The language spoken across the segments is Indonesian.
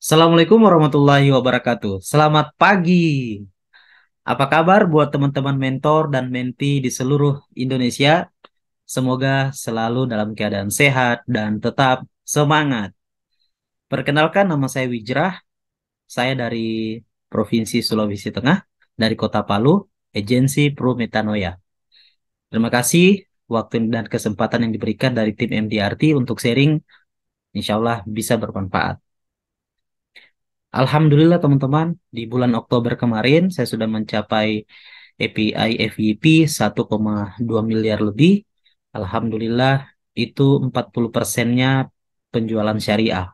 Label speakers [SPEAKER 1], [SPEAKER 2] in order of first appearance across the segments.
[SPEAKER 1] Assalamualaikum warahmatullahi wabarakatuh. Selamat pagi. Apa kabar buat teman-teman mentor dan menti di seluruh Indonesia? Semoga selalu dalam keadaan sehat dan tetap semangat. Perkenalkan, nama saya Wijrah. Saya dari Provinsi Sulawesi Tengah, dari Kota Palu, Agensi Pro Metanoia. Terima kasih waktu dan kesempatan yang diberikan dari tim MDRT untuk sharing. Insya Allah bisa bermanfaat. Alhamdulillah teman-teman, di bulan Oktober kemarin saya sudah mencapai API FYP 1,2 miliar lebih. Alhamdulillah itu 40%-nya penjualan syariah.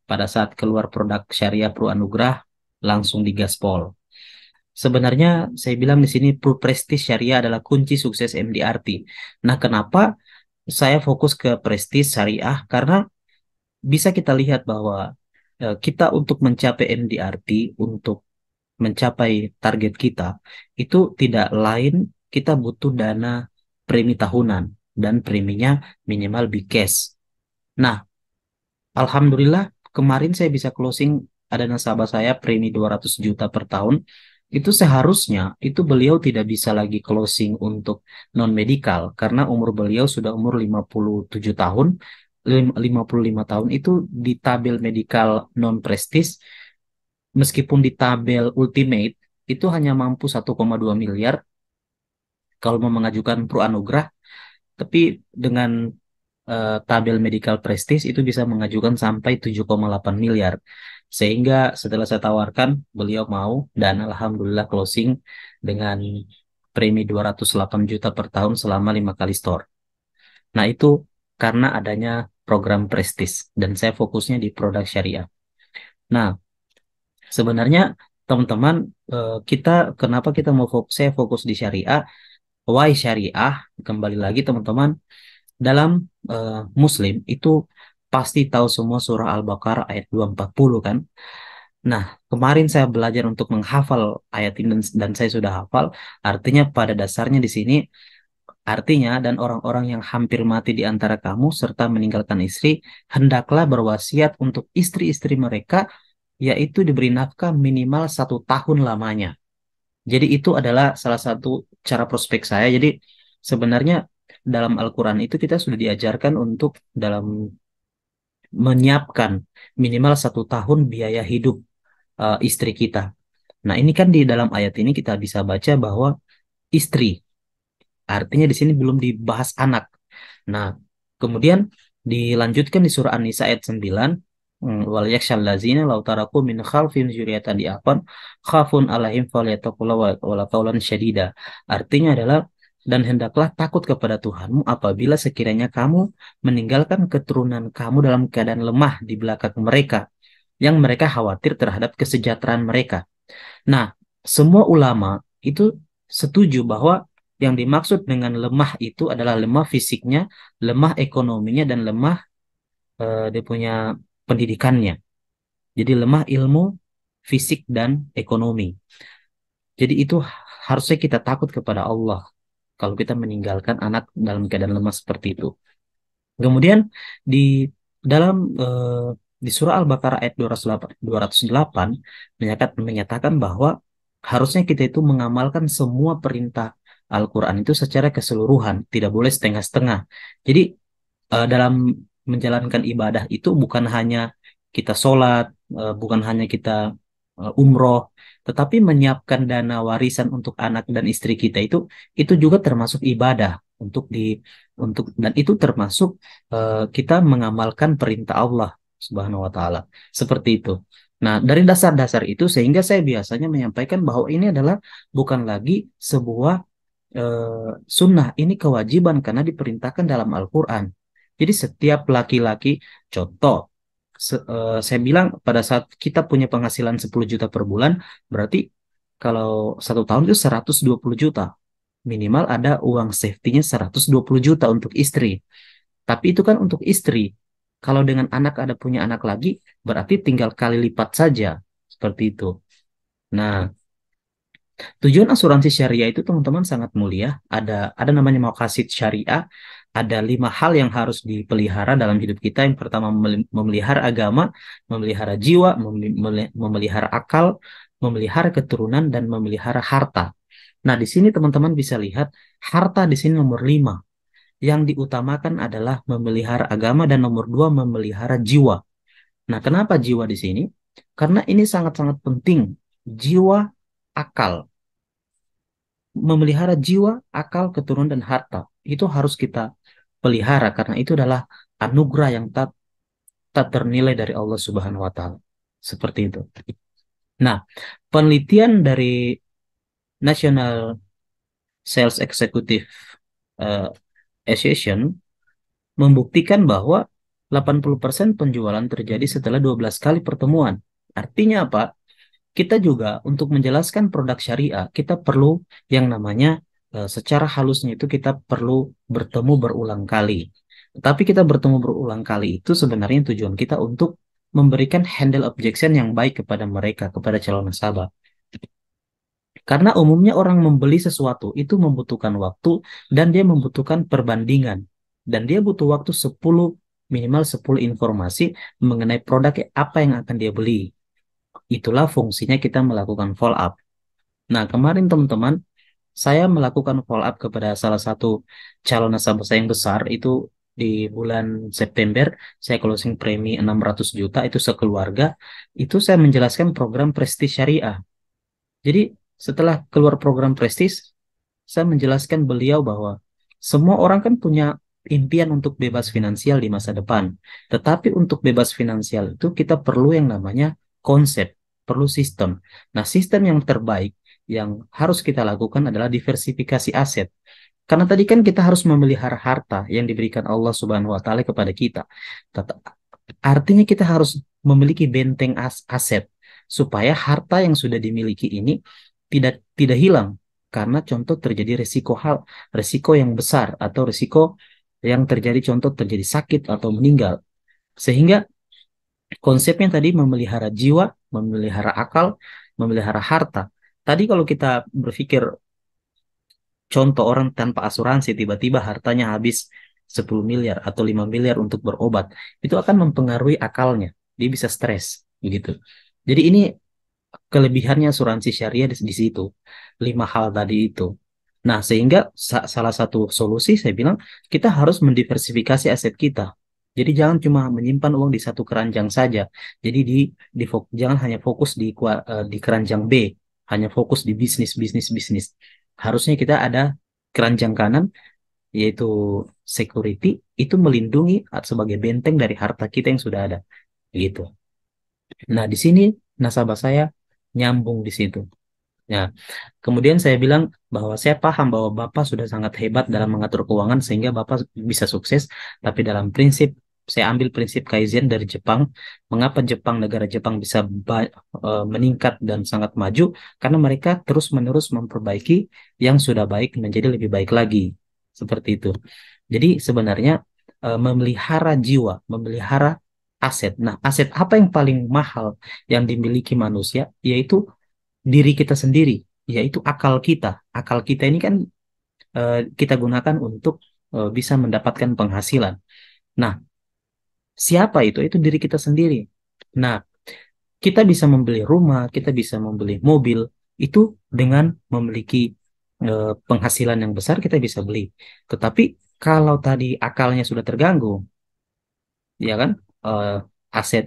[SPEAKER 1] Pada saat keluar produk syariah Pro Anugrah langsung digaspol. Sebenarnya saya bilang di sini Pro Prestige Syariah adalah kunci sukses MDRT. Nah, kenapa saya fokus ke prestis syariah? Karena bisa kita lihat bahwa kita untuk mencapai MDRT, untuk mencapai target kita, itu tidak lain kita butuh dana premi tahunan dan preminya minimal big cash. Nah, Alhamdulillah kemarin saya bisa closing ada nasabah saya premi 200 juta per tahun. Itu seharusnya itu beliau tidak bisa lagi closing untuk non medikal karena umur beliau sudah umur 57 tahun. 55 tahun itu di tabel medikal non prestis, meskipun di tabel ultimate itu hanya mampu 1,2 miliar kalau mau mengajukan pro anugerah, tapi dengan tabel medical prestige itu bisa mengajukan sampai 7,8 miliar. Sehingga setelah saya tawarkan, beliau mau dan alhamdulillah closing dengan premi 208 juta per tahun selama 5 kali store. Nah, itu karena adanya program prestige dan saya fokusnya di produk syariah. Nah, sebenarnya teman-teman, kita kenapa kita mau fokus, saya fokus di syariah. Why syariah? Kembali lagi teman-teman, dalam Muslim itu pasti tahu semua surah Al-Baqarah ayat 240 kan. Nah, kemarin saya belajar untuk menghafal ayat ini dan saya sudah hafal. Artinya pada dasarnya di sini artinya dan orang-orang yang hampir mati di antara kamu serta meninggalkan istri, hendaklah berwasiat untuk istri-istri mereka, yaitu diberi nafkah minimal 1 tahun lamanya. Jadi itu adalah salah satu cara prospek saya. Jadi sebenarnya dalam Al-Quran itu kita sudah diajarkan untuk dalam menyiapkan minimal 1 tahun biaya hidup istri kita. Nah, ini kan di dalam ayat ini kita bisa baca bahwa istri, artinya di sini belum dibahas anak. Nah, kemudian dilanjutkan di surah An-Nisa ayat 9, wal yakshal lazina law taraku min khalfihim dzurriyyatan diafan khafun alaihim falyattaqullaha wala qaulan syadida. Artinya adalah dan hendaklah takut kepada Tuhanmu apabila sekiranya kamu meninggalkan keturunan kamu dalam keadaan lemah di belakang mereka, yang mereka khawatir terhadap kesejahteraan mereka. Nah, semua ulama itu setuju bahwa yang dimaksud dengan lemah itu adalah lemah fisiknya, lemah ekonominya, dan lemah dia punya pendidikannya. Jadi lemah ilmu, fisik, dan ekonomi. Jadi itu harusnya kita takut kepada Allah kalau kita meninggalkan anak dalam keadaan lemah seperti itu. Kemudian di dalam di surah Al-Baqarah ayat 208 menyatakan bahwa harusnya kita itu mengamalkan semua perintah Al-Quran itu secara keseluruhan, tidak boleh setengah-setengah. Jadi dalam menjalankan ibadah itu bukan hanya kita sholat, bukan hanya kita umroh, tetapi menyiapkan dana warisan untuk anak dan istri kita itu juga termasuk ibadah untuk dan itu termasuk kita mengamalkan perintah Allah Subhanahu wa taala. Seperti itu. Nah, dari dasar-dasar itu sehingga saya biasanya menyampaikan bahwa ini adalah bukan lagi sebuah sunnah, ini kewajiban karena diperintahkan dalam Al-Quran. Jadi setiap laki-laki, contoh, saya bilang pada saat kita punya penghasilan 10 juta per bulan, berarti kalau 1 tahun itu 120 juta. Minimal ada uang safety-nya 120 juta untuk istri. Tapi itu kan untuk istri. Kalau dengan anak ada punya anak lagi, berarti tinggal kali lipat saja. Seperti itu. Nah, tujuan asuransi syariah itu teman-teman sangat mulia. Ada namanya maqasid syariah. ada 5 hal yang harus dipelihara dalam hidup kita. Yang pertama, memelihara agama, memelihara jiwa, memelihara akal, memelihara keturunan, dan memelihara harta. Nah, di sini teman-teman bisa lihat harta di sini nomor 5. Yang diutamakan adalah memelihara agama dan nomor 2 memelihara jiwa. Nah, kenapa jiwa di sini? Karena ini sangat-sangat penting. Jiwa, akal. Memelihara jiwa, akal, keturunan, dan harta. Itu harus kita pelihara karena itu adalah anugerah yang tak ternilai dari Allah Subhanahu wa taala. Seperti itu. Nah, penelitian dari National Sales Executive eh, Association membuktikan bahwa 80% penjualan terjadi setelah 12 kali pertemuan. Artinya apa? Kita juga untuk menjelaskan produk syariah, kita perlu yang namanya secara halusnya itu kita perlu bertemu berulang kali. Tetapi kita bertemu berulang kali itu sebenarnya tujuan kita untuk memberikan handle objection yang baik kepada mereka, kepada calon nasabah. Karena umumnya orang membeli sesuatu itu membutuhkan waktu dan dia membutuhkan perbandingan. Dan dia butuh waktu 10 minimal 10 informasi mengenai produk apa yang akan dia beli. Itulah fungsinya kita melakukan follow up. Nah, kemarin teman-teman, saya melakukan follow up kepada salah satu calon nasabah saya yang besar itu di bulan September, saya closing premi 600 juta itu sekeluarga. Itu saya menjelaskan program Prestige Syariah. Jadi, setelah keluar program Prestige, saya menjelaskan beliau bahwa semua orang kan punya impian untuk bebas finansial di masa depan. Tetapi untuk bebas finansial itu kita perlu yang namanya konsep, perlu sistem. Nah, sistem yang terbaik yang harus kita lakukan adalah diversifikasi aset. Karena tadi kan kita harus memelihara harta yang diberikan Allah Subhanahu wa taala kepada kita. Artinya kita harus memiliki benteng aset supaya harta yang sudah dimiliki ini tidak hilang karena contoh terjadi resiko yang besar atau resiko yang terjadi contoh terjadi sakit atau meninggal. Sehingga konsepnya tadi memelihara jiwa, memelihara akal, memelihara harta. Tadi kalau kita berpikir contoh orang tanpa asuransi tiba-tiba hartanya habis 10 miliar atau 5 miliar untuk berobat, itu akan mempengaruhi akalnya. Dia bisa stres begitu. Jadi ini kelebihannya asuransi syariah di situ. 5 hal tadi itu. Nah, sehingga salah satu solusi saya bilang kita harus mendiversifikasi aset kita. Jadi jangan cuma menyimpan uang di satu keranjang saja. Jadi jangan hanya fokus di keranjang B, hanya fokus di bisnis. Harusnya kita ada keranjang kanan yaitu security itu melindungi sebagai benteng dari harta kita yang sudah ada. Gitu. Nah, di sini nasabah saya nyambung di situ. Nah, kemudian saya bilang bahwa saya paham bahwa Bapak sudah sangat hebat dalam mengatur keuangan sehingga Bapak bisa sukses, tapi dalam prinsip saya ambil prinsip Kaizen dari Jepang. Mengapa negara Jepang bisa meningkat dan sangat maju? Karena mereka terus-menerus memperbaiki yang sudah baik menjadi lebih baik lagi. Seperti itu. Jadi sebenarnya memelihara jiwa, memelihara aset. Nah, aset apa yang paling mahal yang dimiliki manusia? Yaitu diri kita sendiri, yaitu akal kita. Akal kita ini kan kita gunakan untuk bisa mendapatkan penghasilan. Nah, siapa itu? Itu diri kita sendiri. Nah, kita bisa membeli rumah, kita bisa membeli mobil, itu dengan memiliki penghasilan yang besar kita bisa beli. Tetapi kalau tadi akalnya sudah terganggu, ya kan, eh, aset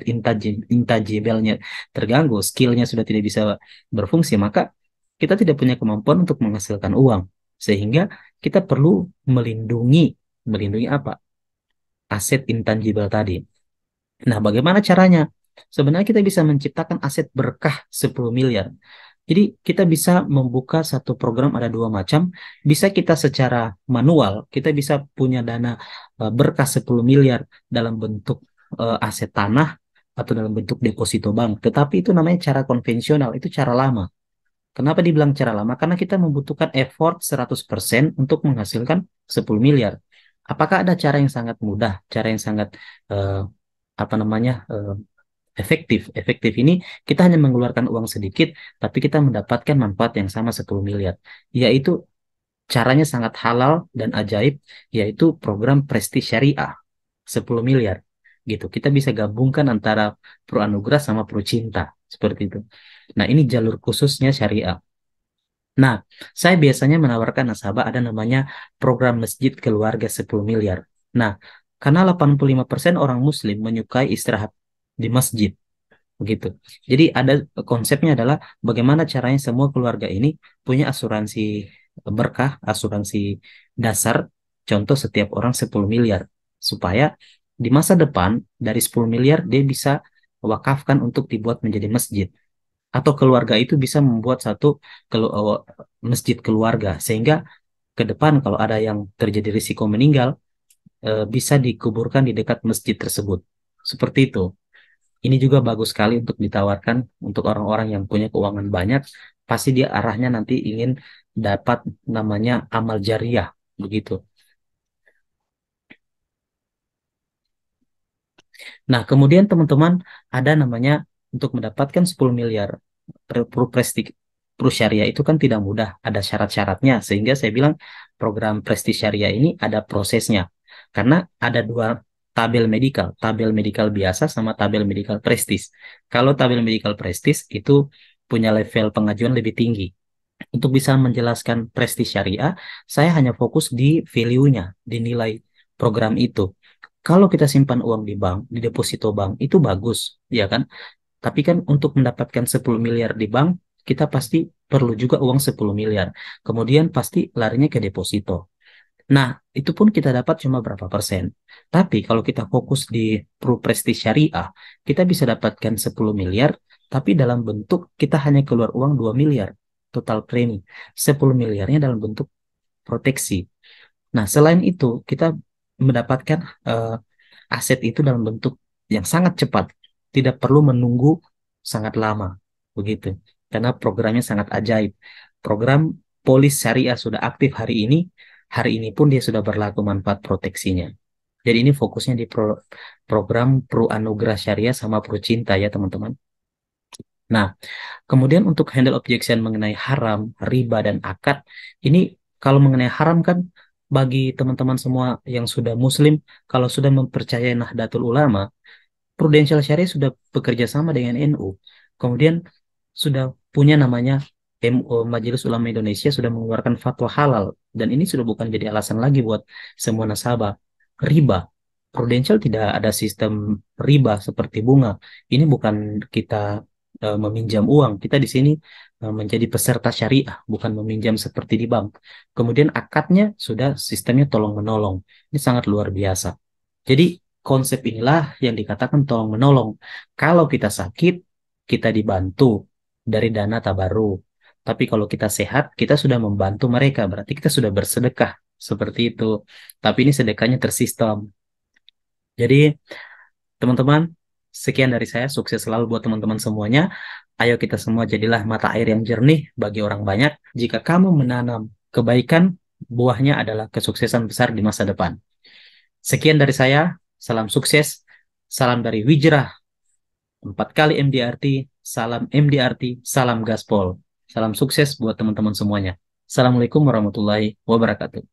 [SPEAKER 1] intangible-nya terganggu, skillnya sudah tidak bisa berfungsi, maka kita tidak punya kemampuan untuk menghasilkan uang. Sehingga kita perlu melindungi, melindungi apa? Aset intangible tadi. Nah, bagaimana caranya? Sebenarnya kita bisa menciptakan aset berkah 10 miliar. Jadi kita bisa membuka satu program ada 2 macam. Bisa kita secara manual, kita bisa punya dana berkah 10 miliar dalam bentuk aset tanah atau dalam bentuk deposito bank. Tetapi itu namanya cara konvensional, itu cara lama. Kenapa dibilang cara lama? Karena kita membutuhkan effort 100% untuk menghasilkan 10 miliar. Apakah ada cara yang sangat mudah, cara yang sangat eh, apa namanya efektif? Efektif ini kita hanya mengeluarkan uang sedikit, tapi kita mendapatkan manfaat yang sama 10 miliar. Yaitu Caranya sangat halal dan ajaib, yaitu program Prestige Syariah 10 miliar. Gitu. Kita bisa gabungkan antara Pro Anugerah sama Pro Cinta, seperti itu. Nah, ini jalur khususnya syariah. Nah, saya biasanya menawarkan nasabah ada namanya program Masjid Keluarga 10 miliar. Nah, karena 85% orang muslim menyukai istirahat di masjid. Begitu. Jadi ada konsepnya adalah bagaimana caranya semua keluarga ini punya asuransi berkah, asuransi dasar, contoh setiap orang 10 miliar. Supaya di masa depan dari 10 miliar dia bisa wakafkan untuk dibuat menjadi masjid. Atau keluarga itu bisa membuat satu masjid keluarga. Sehingga ke depan kalau ada yang terjadi risiko meninggal, bisa dikuburkan di dekat masjid tersebut. Seperti itu. Ini juga bagus sekali untuk ditawarkan untuk orang-orang yang punya keuangan banyak. Pasti dia arahnya nanti ingin dapat namanya amal jariah, begitu. Nah, kemudian teman-teman ada namanya untuk mendapatkan 10 miliar per prestij Pro Syariah itu kan tidak mudah, ada syarat-syaratnya. Sehingga saya bilang program Prestige Syariah ini ada prosesnya. Karena ada dua tabel medikal biasa sama tabel medikal prestis. Kalau tabel medikal prestis itu punya level pengajuan lebih tinggi. Untuk bisa menjelaskan Prestige Syariah, saya hanya fokus di value-nya, di nilai program itu. Kalau kita simpan uang di bank, di deposito bank, itu bagus, ya kan? Tapi kan untuk mendapatkan 10 miliar di bank, kita pasti perlu juga uang 10 miliar. Kemudian pasti larinya ke deposito. Nah, itu pun kita dapat cuma berapa persen. Tapi kalau kita fokus di Pro Prestige Syariah, kita bisa dapatkan 10 miliar, tapi dalam bentuk kita hanya keluar uang 2 miliar total premi. 10 miliarnya dalam bentuk proteksi. Nah, selain itu, kita mendapatkan aset itu dalam bentuk yang sangat cepat, tidak perlu menunggu sangat lama, begitu. Karena programnya sangat ajaib. Program polis syariah sudah aktif hari ini pun dia sudah berlaku manfaat proteksinya. Jadi ini fokusnya di program Pro Anugerah Syariah sama Pro Cinta ya teman-teman. Nah, kemudian untuk handle objection mengenai haram, riba, dan akad, ini kalau mengenai haram kan bagi teman-teman semua yang sudah muslim, kalau sudah mempercayai Nahdlatul Ulama, Prudential Syariah sudah bekerja sama dengan NU. Kemudian sudah punya namanya Majelis Ulama Indonesia sudah mengeluarkan fatwa halal. Dan ini sudah bukan jadi alasan lagi buat semua nasabah. Riba. Prudential tidak ada sistem riba seperti bunga. Ini bukan kita meminjam uang. Kita di sini menjadi peserta syariah, bukan meminjam seperti di bank. Kemudian akadnya sudah sistemnya tolong menolong. Ini sangat luar biasa. Jadi konsep inilah yang dikatakan tolong menolong. Kalau kita sakit, kita dibantu dari dana tabaruk. Tapi kalau kita sehat, kita sudah membantu mereka. Berarti kita sudah bersedekah. Seperti itu. Tapi ini sedekahnya tersistem. Jadi teman-teman, sekian dari saya. Sukses selalu buat teman-teman semuanya. Ayo kita semua jadilah mata air yang jernih bagi orang banyak. Jika kamu menanam kebaikan, buahnya adalah kesuksesan besar di masa depan. Sekian dari saya. Salam sukses. Salam dari Wijrah. 4 kali MDRT. Salam MDRT. Salam gaspol. Salam sukses buat teman-teman semuanya. Assalamualaikum warahmatullahi wabarakatuh.